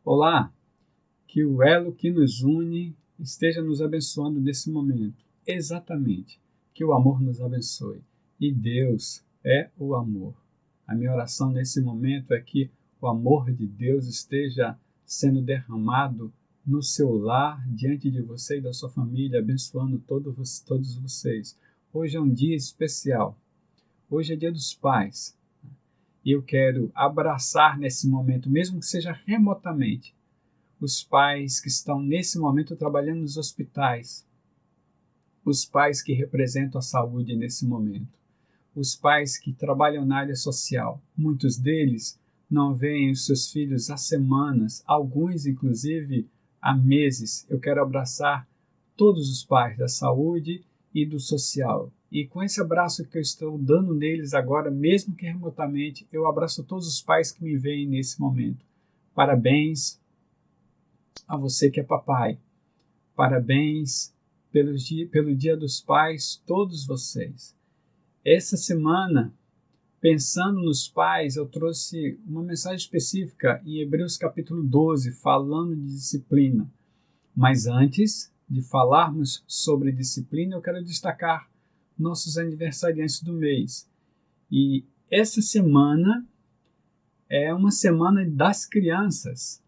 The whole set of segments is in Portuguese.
Olá, que o elo que nos une esteja nos abençoando nesse momento. Exatamente, que o amor nos abençoe. E Deus é o amor. A minha oração nesse momento é que o amor de Deus esteja sendo derramado no seu lar, diante de você e da sua família, abençoando todos vocês. Hoje é um dia especial. Hoje é dia dos pais. E eu quero abraçar nesse momento, mesmo que seja remotamente, os pais que estão nesse momento trabalhando nos hospitais, os pais que representam a saúde nesse momento, os pais que trabalham na área social. Muitos deles não veem os seus filhos há semanas, alguns inclusive há meses. Eu quero abraçar todos os pais da saúde e do social. E com esse abraço que eu estou dando neles agora, mesmo que remotamente, eu abraço todos os pais que me veem nesse momento. Parabéns a você que é papai. Parabéns pelo Dia dos Pais, todos vocês. Essa semana, pensando nos pais, eu trouxe uma mensagem específica em Hebreus capítulo 12, falando de disciplina. Mas antes de falarmos sobre disciplina, eu quero destacar nossos aniversariantes do mês. E essa semana é uma semana das crianças.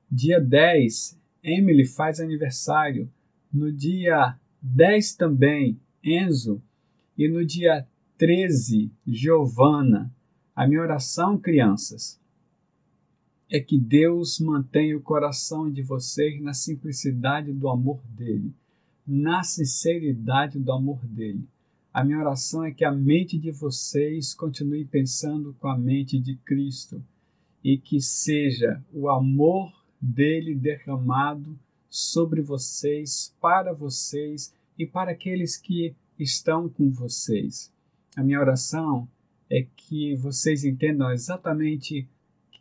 Dia 10, Emily faz aniversário. No dia 10 também, Enzo. E no dia 13, Giovana. A minha oração, crianças, é que Deus mantenha o coração de vocês na simplicidade do amor dele, na sinceridade do amor dele. A minha oração é que a mente de vocês continue pensando com a mente de Cristo e que seja o amor dele derramado sobre vocês, para vocês e para aqueles que estão com vocês. A minha oração é que vocês entendam exatamente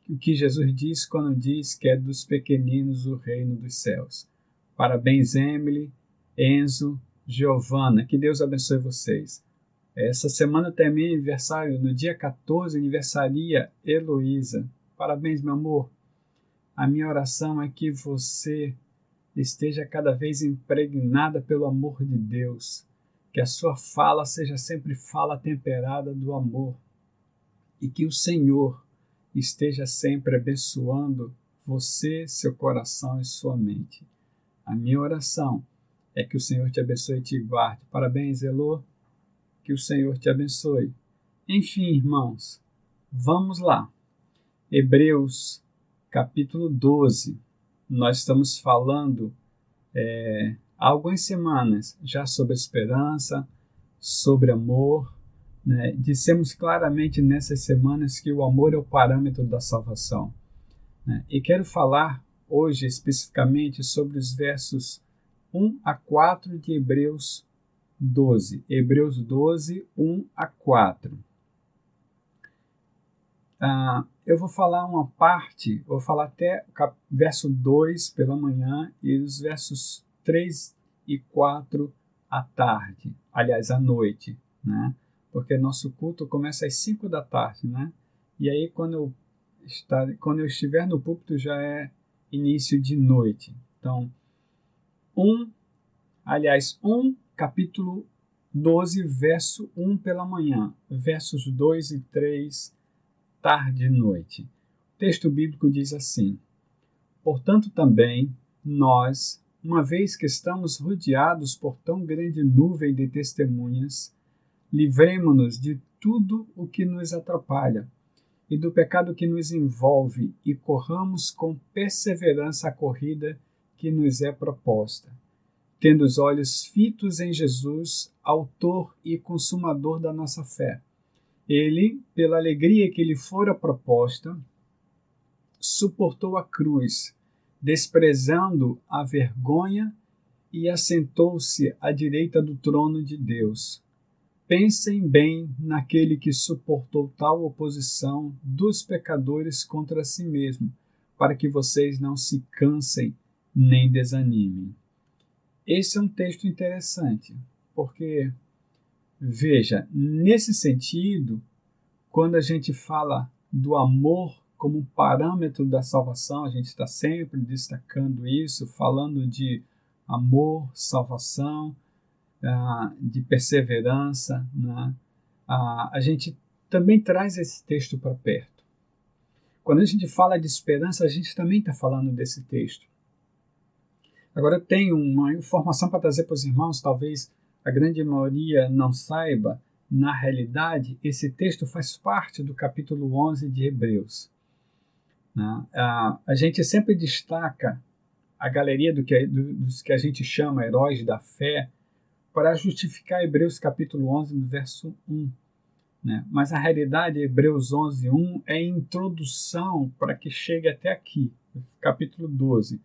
o que Jesus diz quando diz que é dos pequeninos o reino dos céus. Parabéns, Emily, Enzo, Giovana, que Deus abençoe vocês. Essa semana também é aniversário, no dia 14, aniversaria Heloísa. Parabéns, meu amor. A minha oração é que você esteja cada vez impregnada pelo amor de Deus, que a sua fala seja sempre fala temperada do amor e que o Senhor esteja sempre abençoando você, seu coração e sua mente. A minha oração é que o Senhor te abençoe e te guarde. Parabéns, Elô. Que o Senhor te abençoe. Enfim, irmãos, vamos lá. Hebreus, capítulo 12. Nós estamos falando há algumas semanas já sobre esperança, sobre amor. Né? Dissemos claramente nessas semanas que o amor é o parâmetro da salvação. Né? E quero falar hoje especificamente sobre os versos 1 a 4 de Hebreus 12. Hebreus 12, 1 a 4. Eu vou falar uma parte, vou falar até verso 2 pela manhã e os versos 3 e 4 à tarde, aliás, à noite, né? Porque nosso culto começa às 5 da tarde, né? E aí, quando eu estiver no púlpito, já é início de noite. Então, capítulo 12, verso 1 pela manhã, versos 2 e 3, tarde e noite. O texto bíblico diz assim: portanto também nós, uma vez que estamos rodeados por tão grande nuvem de testemunhas, livremo-nos de tudo o que nos atrapalha e do pecado que nos envolve e corramos com perseverança a corrida que nos é proposta, tendo os olhos fitos em Jesus, autor e consumador da nossa fé. Ele, pela alegria que lhe fora proposta, suportou a cruz, desprezando a vergonha, e assentou-se à direita do trono de Deus. Pensem bem naquele que suportou tal oposição dos pecadores contra si mesmo, para que vocês não se cansem nem desanimem. Esse é um texto interessante, porque veja, nesse sentido, quando a gente fala do amor como um parâmetro da salvação, a gente está sempre destacando isso, falando de amor, salvação, de perseverança, né? A gente também traz esse texto para perto. Quando a gente fala de esperança, a gente também está falando desse texto. Agora, eu tenho uma informação para trazer para os irmãos, talvez a grande maioria não saiba. Na realidade, esse texto faz parte do capítulo 11 de Hebreus. Né? A gente sempre destaca a galeria dos que a gente chama heróis da fé para justificar Hebreus capítulo 11, no verso 1. Né? Mas a realidade, Hebreus 11, 1 é a introdução para que chegue até aqui, capítulo 12.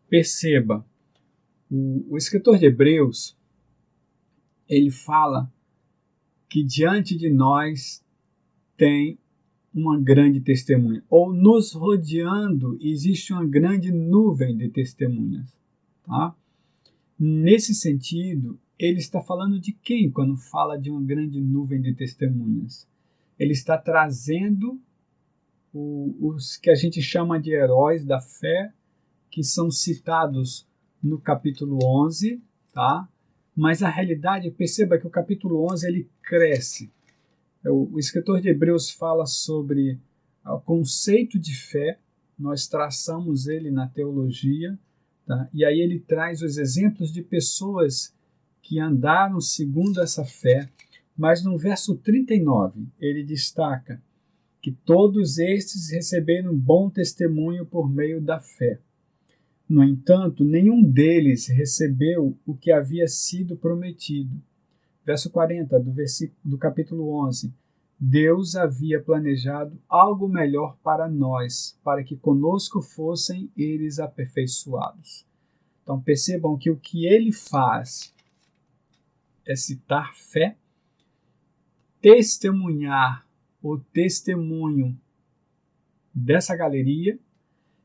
Perceba, o escritor de Hebreus, ele fala que diante de nós tem uma grande testemunha, ou nos rodeando existe uma grande nuvem de testemunhas. Tá? Nesse sentido, ele está falando de quem quando fala de uma grande nuvem de testemunhas? Ele está trazendo os que a gente chama de heróis da fé, que são citados no capítulo 11, tá? Mas a realidade, perceba que o capítulo 11 ele cresce. O escritor de Hebreus fala sobre o conceito de fé, nós traçamos ele na teologia, tá? E aí ele traz os exemplos de pessoas que andaram segundo essa fé, mas no verso 39 ele destaca que todos estes receberam bom testemunho por meio da fé. No entanto, nenhum deles recebeu o que havia sido prometido. Verso 40 do capítulo 11. Deus havia planejado algo melhor para nós, para que conosco fossem eles aperfeiçoados. Então percebam que o que ele faz é citar fé, testemunhar o testemunho dessa galeria,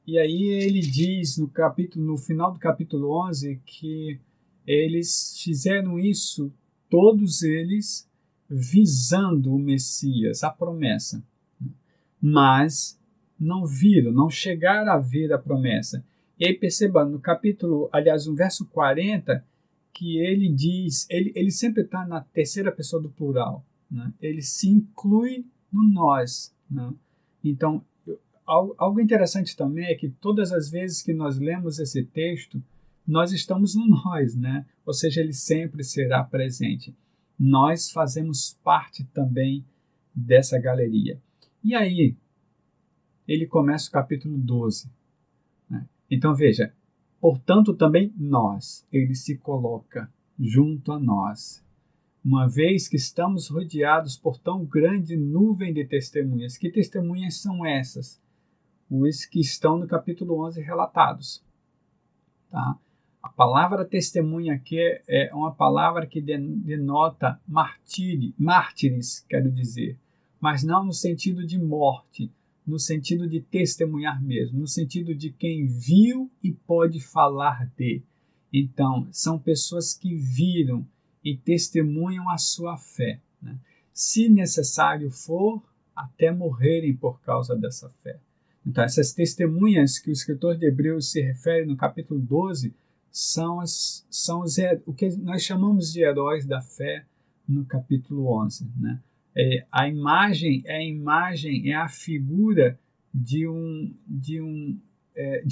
e aí ele diz no final do capítulo 11 que eles fizeram isso, todos eles, visando o Messias, a promessa, mas não viram, não chegaram a ver a promessa. E aí perceba no verso 40, que ele diz, ele sempre está na terceira pessoa do plural, né? Ele se inclui no nós, né? Então, algo interessante também é que todas as vezes que nós lemos esse texto, nós estamos no nós, né? Ou seja, ele sempre será presente. Nós fazemos parte também dessa galeria. E aí, ele começa o capítulo 12. Né? Então, veja, portanto, também nós, ele se coloca junto a nós. Uma vez que estamos rodeados por tão grande nuvem de testemunhas. Que testemunhas são essas? Os que estão no capítulo 11 relatados. Tá? A palavra testemunha aqui é uma palavra que denota mártires, quero dizer, mas não no sentido de morte, no sentido de testemunhar mesmo, no sentido de quem viu e pode falar de. Então, são pessoas que viram e testemunham a sua fé, né? Se necessário for, até morrerem por causa dessa fé. Então, essas testemunhas que o escritor de Hebreus se refere no capítulo 12 são o que nós chamamos de heróis da fé no capítulo 11. Né? A imagem é a figura de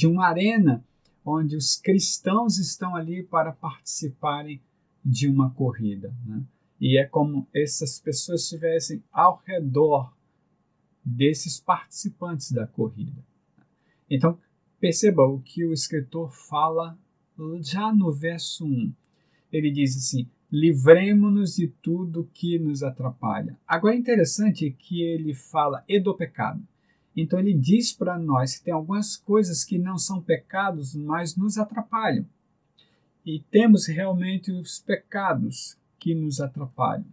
uma arena onde os cristãos estão ali para participarem de uma corrida. Né? E é como essas pessoas estivessem ao redor desses participantes da corrida. Então, perceba o que o escritor fala já no verso 1. Ele diz assim, livremo-nos de tudo que nos atrapalha. Agora é interessante que ele fala e do pecado. Então ele diz para nós que tem algumas coisas que não são pecados, mas nos atrapalham. E temos realmente os pecados que nos atrapalham.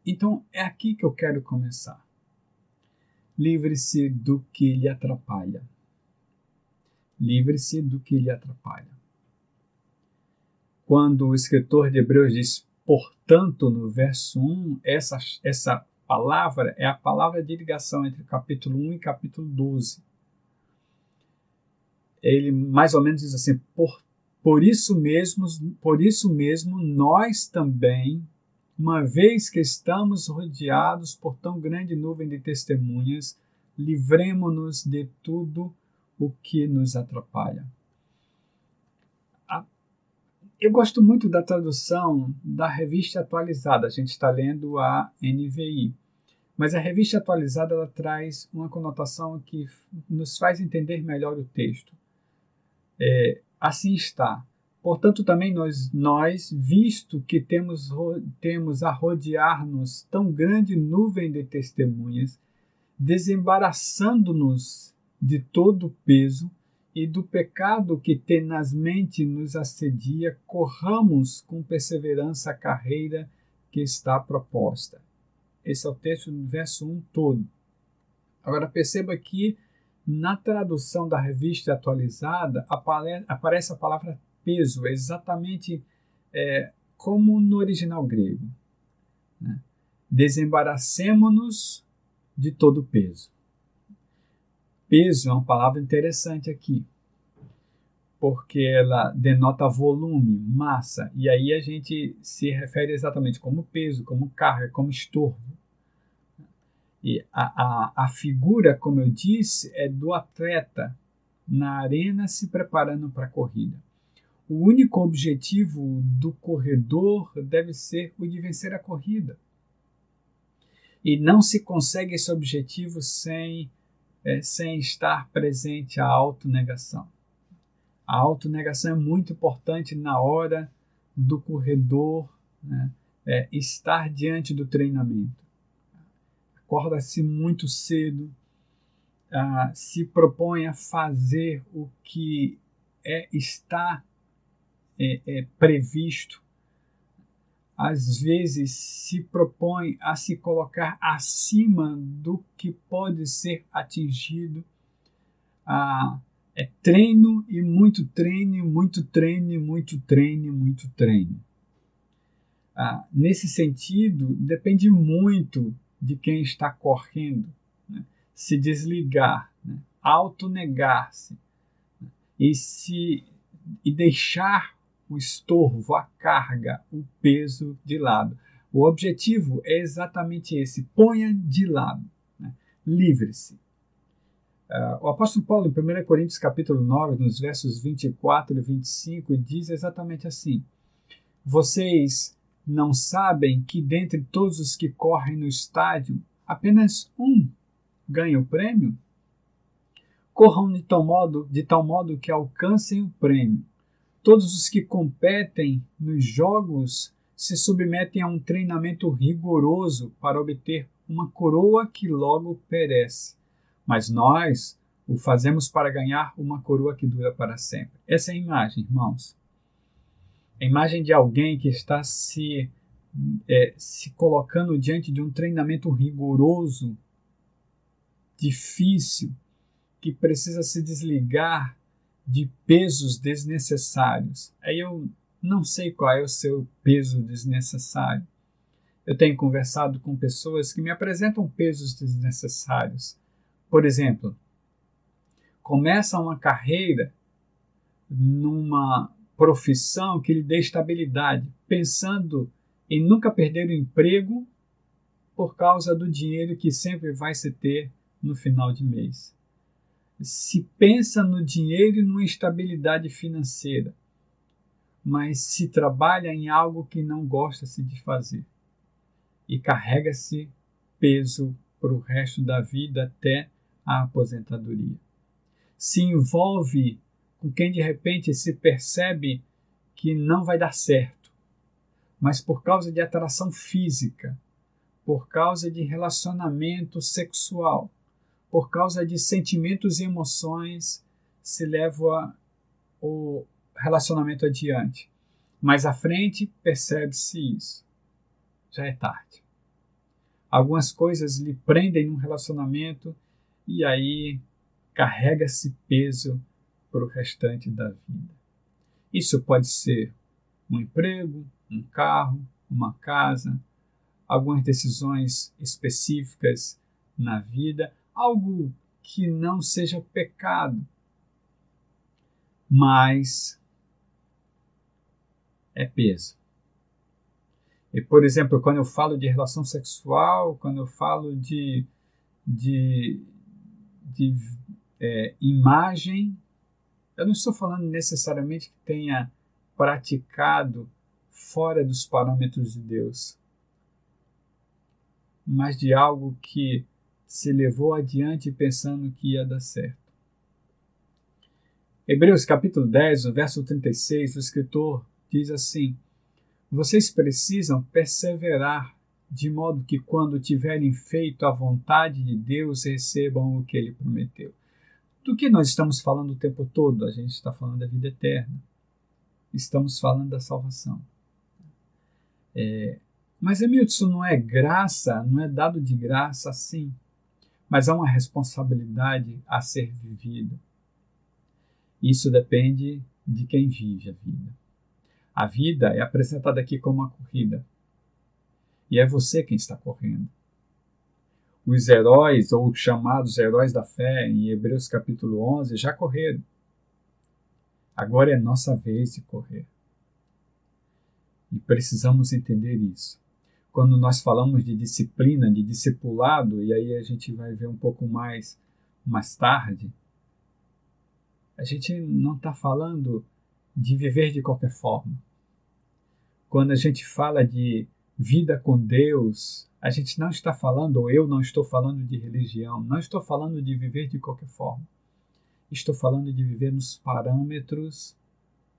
Então é aqui que eu quero começar. Livre-se do que lhe atrapalha. Livre-se do que lhe atrapalha. Quando o escritor de Hebreus diz, portanto, no verso 1, essa palavra é a palavra de ligação entre o capítulo 1 e capítulo 12. Ele mais ou menos diz assim, por isso mesmo, nós também, uma vez que estamos rodeados por tão grande nuvem de testemunhas, livremo-nos de tudo o que nos atrapalha. Eu gosto muito da tradução da Revista Atualizada. A gente está lendo a NVI. Mas a Revista Atualizada ela traz uma conotação que nos faz entender melhor o texto. Assim está. Portanto, também nós, visto que temos a rodear-nos tão grande nuvem de testemunhas, desembaraçando-nos de todo o peso e do pecado que tenazmente nos assedia, corramos com perseverança a carreira que está proposta. Esse é o texto do verso 1 todo. Agora perceba que na tradução da Revista Atualizada aparece a palavra peso, exatamente como no original grego. Né? Desembaracemo-nos de todo o peso. Peso é uma palavra interessante aqui, porque ela denota volume, massa, e aí a gente se refere exatamente como peso, como carga, como estorvo. E a figura, como eu disse, é do atleta na arena se preparando para a corrida. O único objetivo do corredor deve ser o de vencer a corrida. E não se consegue esse objetivo sem estar presente a autonegação. A autonegação é muito importante na hora do corredor, né, estar diante do treinamento. Acorda-se muito cedo, se propõe a fazer o que está previsto, às vezes se propõe a se colocar acima do que pode ser atingido. Treino e muito treino, muito treino, muito treino, muito treino. Nesse sentido, depende muito de quem está correndo, né? Se desligar, né? Autonegar-se, né? e deixar o estorvo, a carga, o peso de lado. O objetivo é exatamente esse: ponha de lado, né? Livre-se. O apóstolo Paulo, em 1 Coríntios capítulo 9, nos versos 24 e 25, diz exatamente assim: vocês não sabem que dentre todos os que correm no estádio, apenas um ganha o prêmio? Corram de tal modo que alcancem o prêmio. Todos os que competem nos jogos se submetem a um treinamento rigoroso para obter uma coroa que logo perece. Mas nós o fazemos para ganhar uma coroa que dura para sempre. Essa é a imagem, irmãos. A imagem de alguém que está se colocando diante de um treinamento rigoroso, difícil, que precisa se desligar de pesos desnecessários. Aí eu não sei qual é o seu peso desnecessário. Eu tenho conversado com pessoas que me apresentam pesos desnecessários. Por exemplo, começam uma carreira numa profissão que lhe dê estabilidade, pensando em nunca perder o emprego por causa do dinheiro que sempre vai se ter no final de mês. Se pensa no dinheiro e numa estabilidade financeira, mas se trabalha em algo que não gosta-se de fazer e carrega-se peso para o resto da vida até a aposentadoria. Se envolve com quem de repente se percebe que não vai dar certo, mas por causa de atração física, por causa de relacionamento sexual, por causa de sentimentos e emoções, se leva o relacionamento adiante. Mais à frente, percebe-se isso. Já é tarde. Algumas coisas lhe prendem num relacionamento e aí carrega-se peso para o restante da vida. Isso pode ser um emprego, um carro, uma casa, algumas decisões específicas na vida, algo que não seja pecado, mas é peso. E, por exemplo, quando eu falo de relação sexual, quando eu falo de imagem, eu não estou falando necessariamente que tenha praticado fora dos parâmetros de Deus, mas de algo que se levou adiante pensando que ia dar certo. Hebreus capítulo 10, no verso 36, o escritor diz assim: vocês precisam perseverar, de modo que quando tiverem feito a vontade de Deus, recebam o que Ele prometeu. Do que nós estamos falando o tempo todo? A gente está falando da vida eterna. Estamos falando da salvação. Mas, Emilton, isso não é graça, não é dado de graça assim, mas há uma responsabilidade a ser vivida. Isso depende de quem vive a vida. A vida é apresentada aqui como uma corrida. E é você quem está correndo. Os heróis, ou chamados heróis da fé, em Hebreus capítulo 11, já correram. Agora é nossa vez de correr. E precisamos entender isso. Quando nós falamos de disciplina, de discipulado, e aí a gente vai ver um pouco mais tarde, a gente não está falando de viver de qualquer forma. Quando a gente fala de vida com Deus, a gente não está falando, ou eu não estou falando de religião, não estou falando de viver de qualquer forma. Estou falando de viver nos parâmetros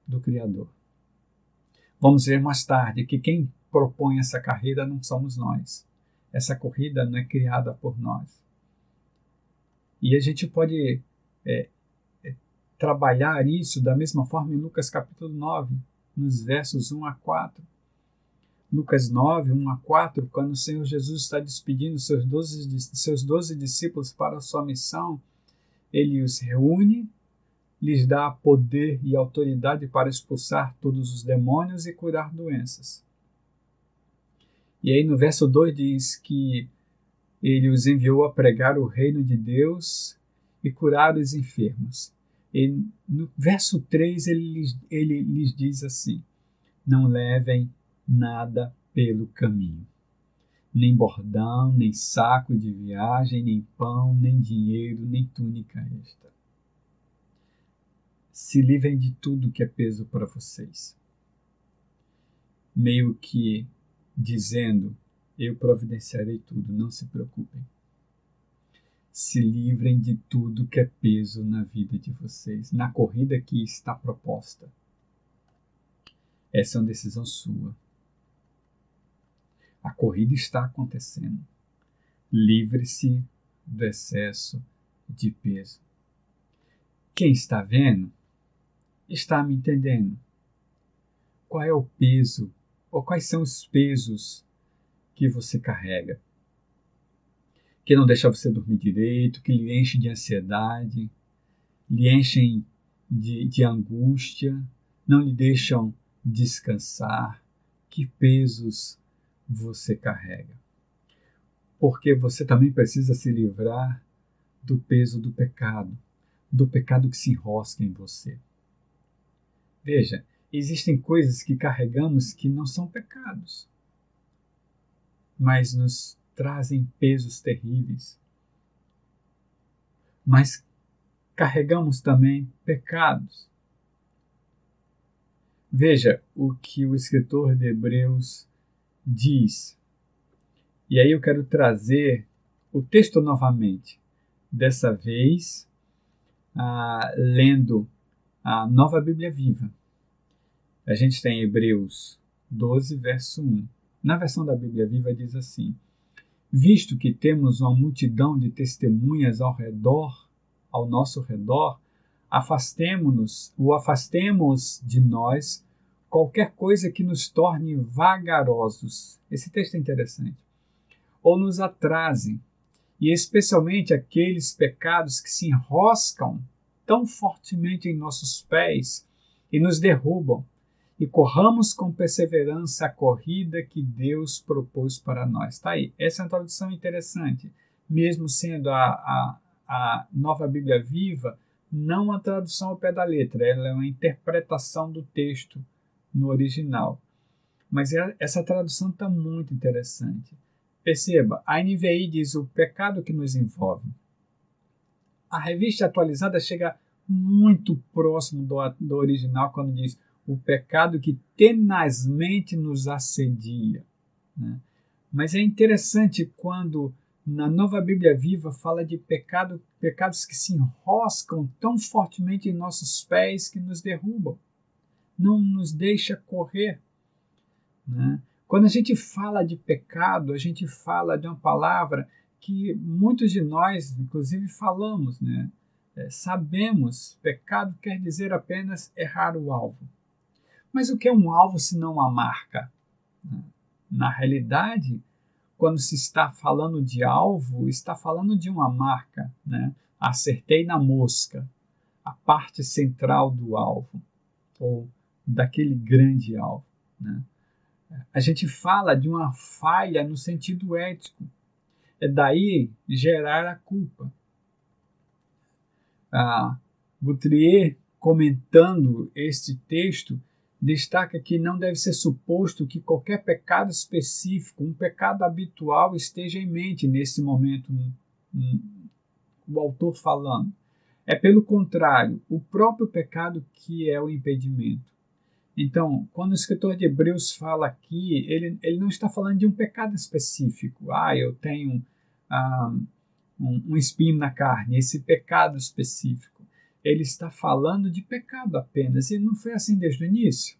do Criador. Vamos ver mais tarde que quem propõe essa carreira não somos nós. Essa corrida não é criada por nós. E a gente pode trabalhar isso da mesma forma em Lucas capítulo 9, nos versos 1 a 4. Lucas 9, 1 a 4, quando o Senhor Jesus está despedindo seus 12 discípulos para a sua missão, ele os reúne, lhes dá poder e autoridade para expulsar todos os demônios e curar doenças. E aí no verso 2 diz que ele os enviou a pregar o reino de Deus e curar os enfermos. E no verso 3 ele lhes diz assim: não levem nada pelo caminho, nem bordão, nem saco de viagem, nem pão, nem dinheiro, nem túnica extra. Se livrem de tudo que é peso para vocês. Meio que dizendo, eu providenciarei tudo, não se preocupem. Se livrem de tudo que é peso na vida de vocês, na corrida que está proposta. Essa é uma decisão sua. A corrida está acontecendo. Livre-se do excesso de peso. Quem está vendo, está me entendendo. Qual é o peso, ou quais são os pesos que você carrega? Que não deixa você dormir direito, que lhe enche de ansiedade, lhe enchem de angústia, não lhe deixam descansar. Que pesos você carrega? Porque você também precisa se livrar do peso do pecado que se enrosca em você. Veja, existem coisas que carregamos que não são pecados, mas nos trazem pesos terríveis. Mas carregamos também pecados. Veja o que o escritor de Hebreus diz. E aí eu quero trazer o texto novamente. Dessa vez, lendo a Nova Bíblia Viva. A gente tem Hebreus 12, verso 1. Na versão da Bíblia Viva diz assim: visto que temos uma multidão de testemunhas ao nosso redor, afastemo-nos de nós qualquer coisa que nos torne vagarosos. Esse texto é interessante. Ou nos atrase, e especialmente aqueles pecados que se enroscam tão fortemente em nossos pés e nos derrubam, e corramos com perseverança a corrida que Deus propôs para nós. Está aí. Essa é uma tradução interessante. Mesmo sendo a Nova Bíblia Viva, não a tradução ao pé da letra, ela é uma interpretação do texto no original. Mas essa tradução está muito interessante. Perceba, a NVI diz o pecado que nos envolve. A revista atualizada chega muito próximo do original quando diz o pecado que tenazmente nos assedia. Né? Mas é interessante quando na Nova Bíblia Viva fala de pecados que se enroscam tão fortemente em nossos pés que nos derrubam, não nos deixa correr. Né? Quando a gente fala de pecado, a gente fala de uma palavra que muitos de nós, inclusive, falamos. Né? Sabemos, pecado quer dizer apenas errar o alvo. Mas o que é um alvo se não uma marca? Na realidade, quando se está falando de alvo, está falando de uma marca. Né? Acertei na mosca, a parte central do alvo, ou daquele grande alvo. Né? A gente fala de uma falha no sentido ético. É daí gerar a culpa. Guthrie, comentando este texto, destaca que não deve ser suposto que qualquer pecado específico, um pecado habitual, esteja em mente nesse momento, o autor falando. É pelo contrário, o próprio pecado que é o impedimento. Então, quando o escritor de Hebreus fala aqui, ele não está falando de um pecado específico. Eu tenho um espinho na carne, esse pecado específico. Ele está falando de pecado apenas, e não foi assim desde o início.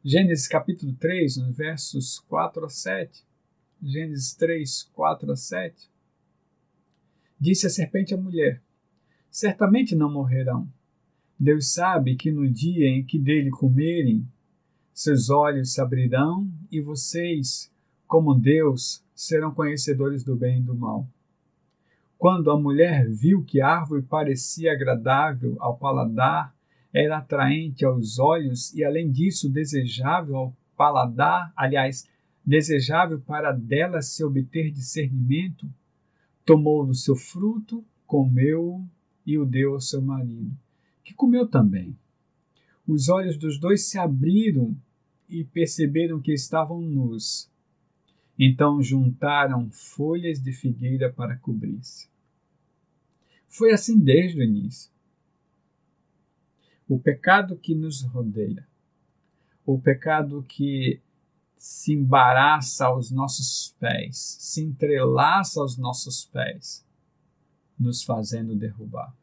Gênesis capítulo 3, versos 4 a 7. Gênesis 3, 4 a 7. Disse a serpente à mulher: certamente não morrerão. Deus sabe que no dia em que dele comerem, seus olhos se abrirão e vocês, como Deus, serão conhecedores do bem e do mal. Quando a mulher viu que a árvore parecia agradável ao paladar, era atraente aos olhos e, além disso, desejável ao paladar, aliás, desejável para dela se obter discernimento, tomou do seu fruto, comeu e o deu ao seu marido, que comeu também. Os olhos dos dois se abriram e perceberam que estavam nus. Então juntaram folhas de figueira para cobrir-se. Foi assim desde o início. O pecado que nos rodeia, o pecado que se embaraça aos nossos pés, se entrelaça aos nossos pés, nos fazendo derrubar.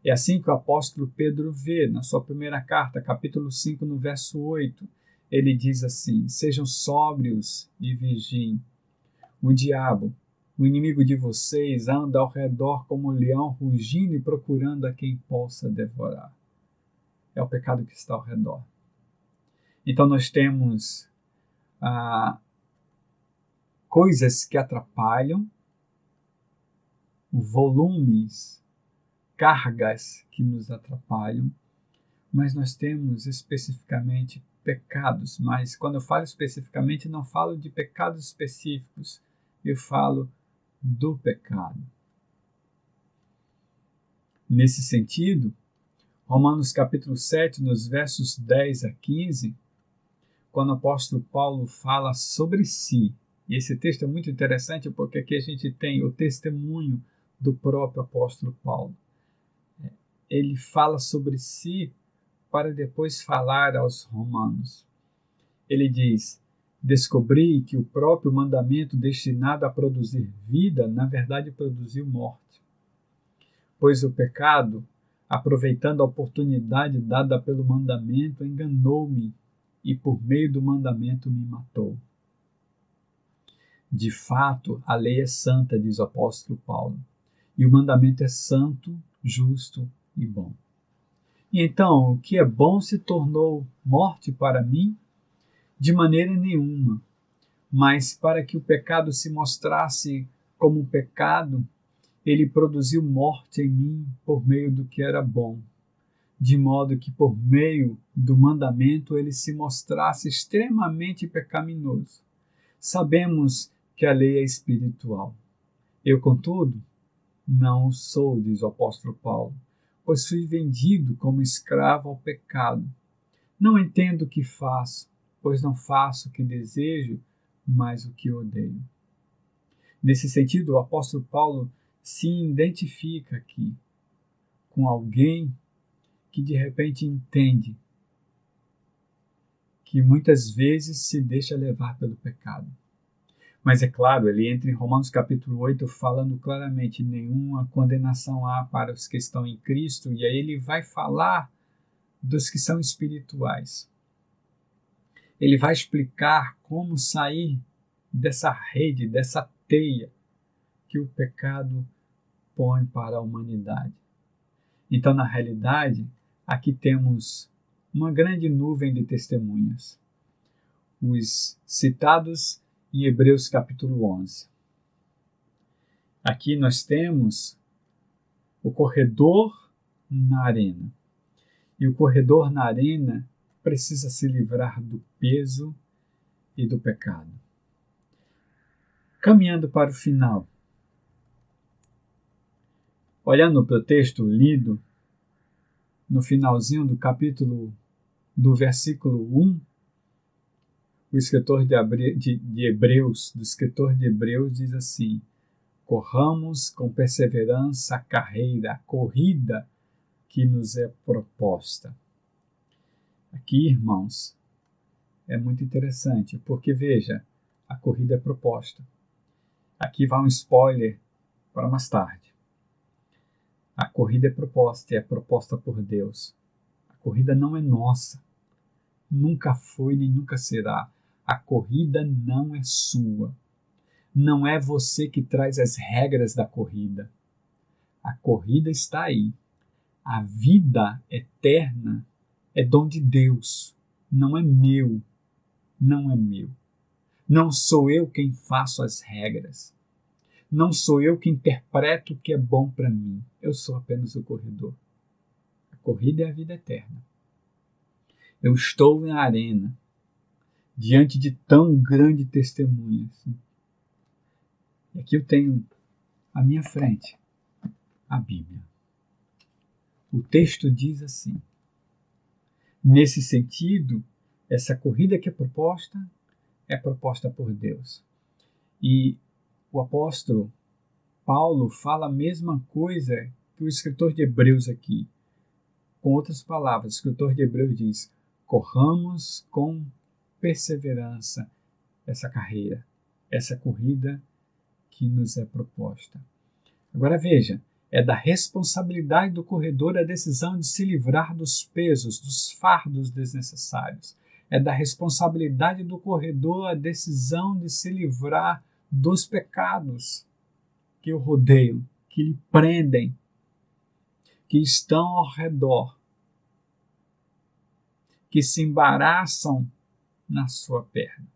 É assim que o apóstolo Pedro vê na sua primeira carta, capítulo 5, no verso 8. Ele diz assim: sejam sóbrios e vigiem. O diabo, o inimigo de vocês, anda ao redor como um leão rugindo e procurando a quem possa devorar. É o pecado que está ao redor. Então nós temos coisas que atrapalham, volumes, cargas que nos atrapalham, mas nós temos especificamente pecados. Mas quando eu falo especificamente, não falo de pecados específicos, eu falo do pecado. Nesse sentido, Romanos capítulo 7, nos versos 10 a 15, quando o apóstolo Paulo fala sobre si, e esse texto é muito interessante porque aqui a gente tem o testemunho do próprio apóstolo Paulo. Ele fala sobre si para depois falar aos romanos. Ele diz: descobri que o próprio mandamento destinado a produzir vida, na verdade produziu morte. Pois o pecado, aproveitando a oportunidade dada pelo mandamento, enganou-me e por meio do mandamento me matou. De fato, a lei é santa, diz o apóstolo Paulo, e o mandamento é santo, justo e bom. E então, o que é bom se tornou morte para mim? De maneira nenhuma. Mas para que o pecado se mostrasse como um pecado, ele produziu morte em mim por meio do que era bom, de modo que por meio do mandamento ele se mostrasse extremamente pecaminoso. Sabemos que a lei é espiritual. Eu, contudo, não o sou, diz o apóstolo Paulo, pois fui vendido como escravo ao pecado. Não entendo o que faço, pois não faço o que desejo, mas o que odeio. Nesse sentido, o apóstolo Paulo se identifica aqui com alguém que de repente entende que muitas vezes se deixa levar pelo pecado. Mas é claro, ele entra em Romanos capítulo 8 falando claramente: nenhuma condenação há para os que estão em Cristo, e aí ele vai falar dos que são espirituais. Ele vai explicar como sair dessa rede, dessa teia que o pecado põe para a humanidade. Então, na realidade, aqui temos uma grande nuvem de testemunhas. Os citados em Hebreus capítulo 11. Aqui nós temos o corredor na arena. E o corredor na arena precisa se livrar do peso e do pecado. Caminhando para o final, olhando para o texto lido, no finalzinho do capítulo, do versículo 1, o escritor de Hebreus diz assim: corramos com perseverança a carreira, a corrida que nos é proposta. Aqui, irmãos, é muito interessante, porque veja, a corrida é proposta. Aqui vai um spoiler para mais tarde. A corrida é proposta e é proposta por Deus. A corrida não é nossa. Nunca foi nem nunca será. A corrida não é sua. Não é você que traz as regras da corrida. A corrida está aí. A vida eterna é dom de Deus. Não é meu. Não é meu. Não sou eu quem faço as regras. Não sou eu que interpreto o que é bom para mim. Eu sou apenas o corredor. A corrida é a vida eterna. Eu estou na arena, diante de tão grande testemunha. E aqui eu tenho à minha frente a Bíblia. O texto diz assim: nesse sentido, essa corrida que é proposta por Deus. E o apóstolo Paulo fala a mesma coisa que o escritor de Hebreus aqui. Com outras palavras, o escritor de Hebreus diz: corramos com perseverança essa carreira, essa corrida que nos é proposta. Agora veja, é da responsabilidade do corredor a decisão de se livrar dos pesos, dos fardos desnecessários. É da responsabilidade do corredor a decisão de se livrar dos pecados que o rodeiam, que lhe prendem, que estão ao redor, que se embaraçam na sua perna.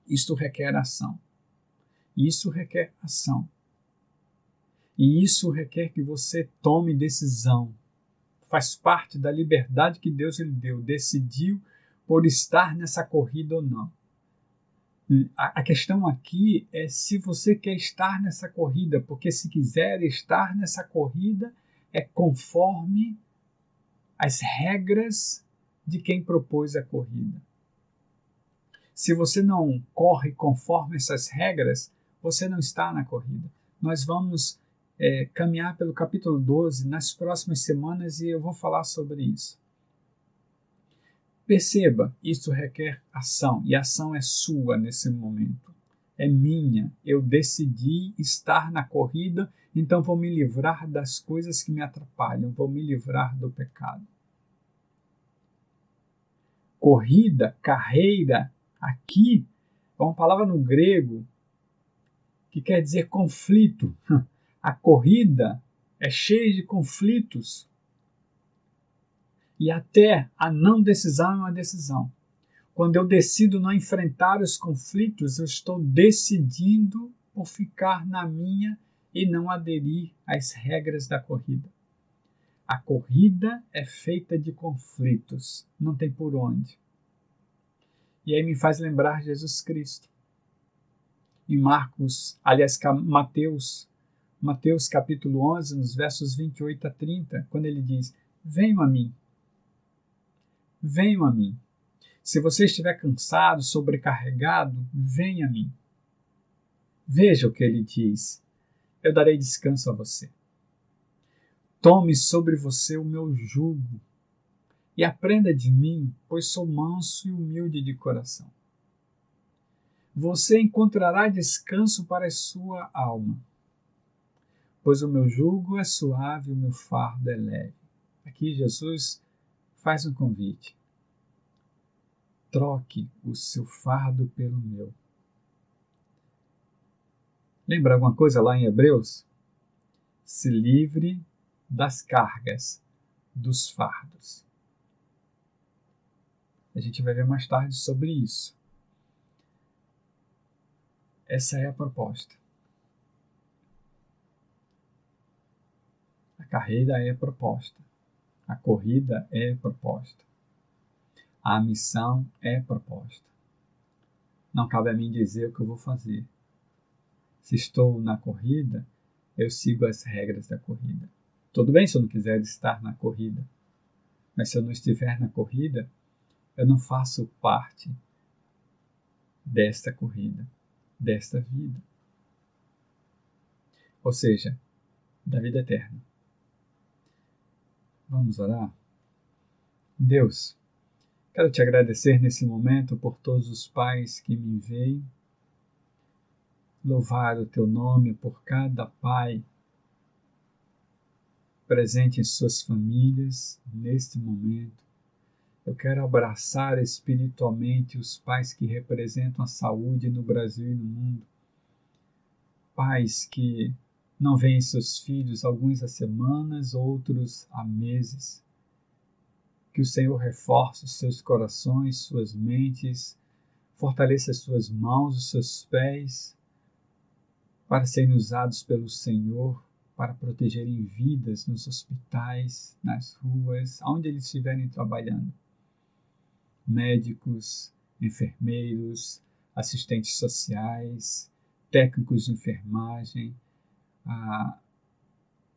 Isto requer ação. Isso requer ação. E isso requer que você tome decisão. Faz parte da liberdade que Deus lhe deu. Decidiu por estar nessa corrida ou não. A questão aqui é se você quer estar nessa corrida, porque se quiser estar nessa corrida, é conforme as regras de quem propôs a corrida. Se você não corre conforme essas regras, você não está na corrida. Nós vamos caminhar pelo capítulo 12 nas próximas semanas e eu vou falar sobre isso. Perceba, isso requer ação, e a ação é sua nesse momento. É minha. Eu decidi estar na corrida, então vou me livrar das coisas que me atrapalham, vou me livrar do pecado. Corrida, carreira, aqui é uma palavra no grego que quer dizer conflito. A corrida é cheia de conflitos. E até a não decisão é uma decisão. Quando eu decido não enfrentar os conflitos, eu estou decidindo por ficar na minha e não aderir às regras da corrida. A corrida é feita de conflitos, não tem por onde. E aí me faz lembrar Jesus Cristo. Em Mateus capítulo 11, nos versos 28 a 30, quando ele diz: venham a mim, venham a mim. Se você estiver cansado, sobrecarregado, venha a mim. Veja o que ele diz: eu darei descanso a você. Tome sobre você o meu jugo e aprenda de mim, pois sou manso e humilde de coração. Você encontrará descanso para a sua alma, pois o meu jugo é suave e o meu fardo é leve. Aqui Jesus faz um convite. Troque o seu fardo pelo meu. Lembra alguma coisa lá em Hebreus? Se livre das cargas, dos fardos. A gente vai ver mais tarde sobre isso. Essa é a proposta. A carreira é proposta. A corrida é proposta. A missão é proposta. Não cabe a mim dizer o que eu vou fazer. Se estou na corrida, eu sigo as regras da corrida. Tudo bem se eu não quiser estar na corrida, mas se eu não estiver na corrida, eu não faço parte desta corrida, desta vida. Ou seja, da vida eterna. Vamos orar? Deus, quero te agradecer nesse momento por todos os pais que me veem, louvar o teu nome por cada pai presente em suas famílias neste momento. Eu quero abraçar espiritualmente os pais que representam a saúde no Brasil e no mundo. Pais que não veem seus filhos alguns há semanas, outros há meses. Que o Senhor reforce os seus corações, suas mentes, fortaleça as suas mãos, os seus pés, para serem usados pelo Senhor, para protegerem vidas nos hospitais, nas ruas, onde eles estiverem trabalhando. Médicos, enfermeiros, assistentes sociais, técnicos de enfermagem,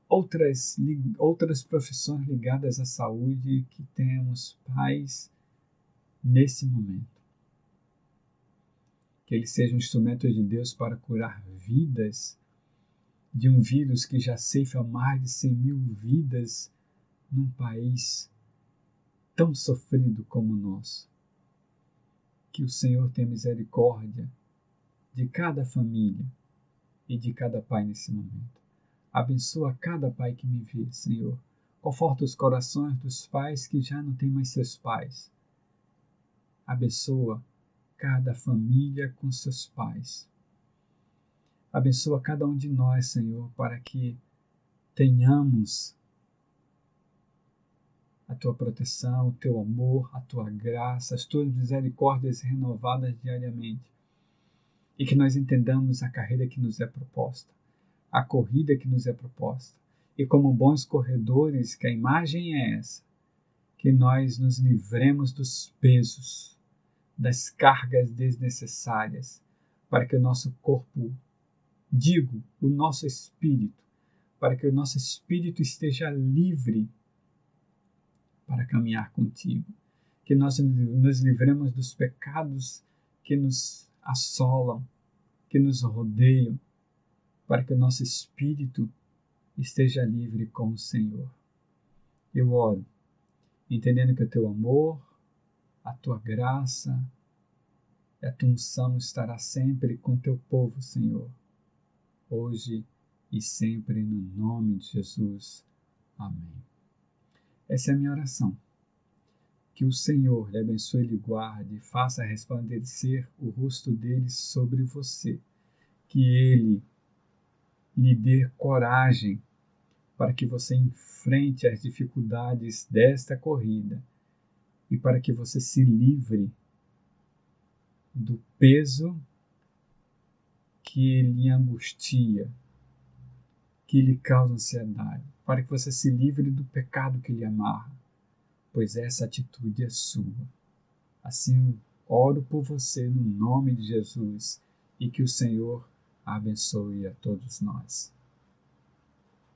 outras profissões ligadas à saúde que temos pais nesse momento. Que eles sejam instrumentos de Deus para curar vidas de um vírus que já ceifa mais de 100.000 vidas num país tão sofrido como o nosso. Que o Senhor tenha misericórdia de cada família e de cada pai nesse momento. Abençoa cada pai que me vê, Senhor. Conforta os corações dos pais que já não têm mais seus pais. Abençoa cada família com seus pais. Abençoa cada um de nós, Senhor, para que tenhamos a tua proteção, o teu amor, a tua graça, as tuas misericórdias renovadas diariamente. E que nós entendamos a carreira que nos é proposta, a corrida que nos é proposta. E como bons corredores, que a imagem é essa, que nós nos livremos dos pesos, das cargas desnecessárias, para que o nosso corpo, o nosso espírito, para que o nosso espírito esteja livre para caminhar contigo. Que nós nos livremos dos pecados que nos assolam, que nos rodeiam, para que o nosso espírito esteja livre com o Senhor. Eu oro, entendendo que o teu amor, a tua graça e a tua unção estará sempre com o teu povo, Senhor, hoje e sempre, no nome de Jesus. Amém. Essa é a minha oração. Que o Senhor lhe abençoe e lhe guarde, faça resplandecer o rosto dele sobre você. Que ele lhe dê coragem para que você enfrente as dificuldades desta corrida e para que você se livre do peso que lhe angustia, que lhe causa ansiedade, para que você se livre do pecado que lhe amarra, pois essa atitude é sua. Assim, oro por você no nome de Jesus e que o Senhor abençoe a todos nós.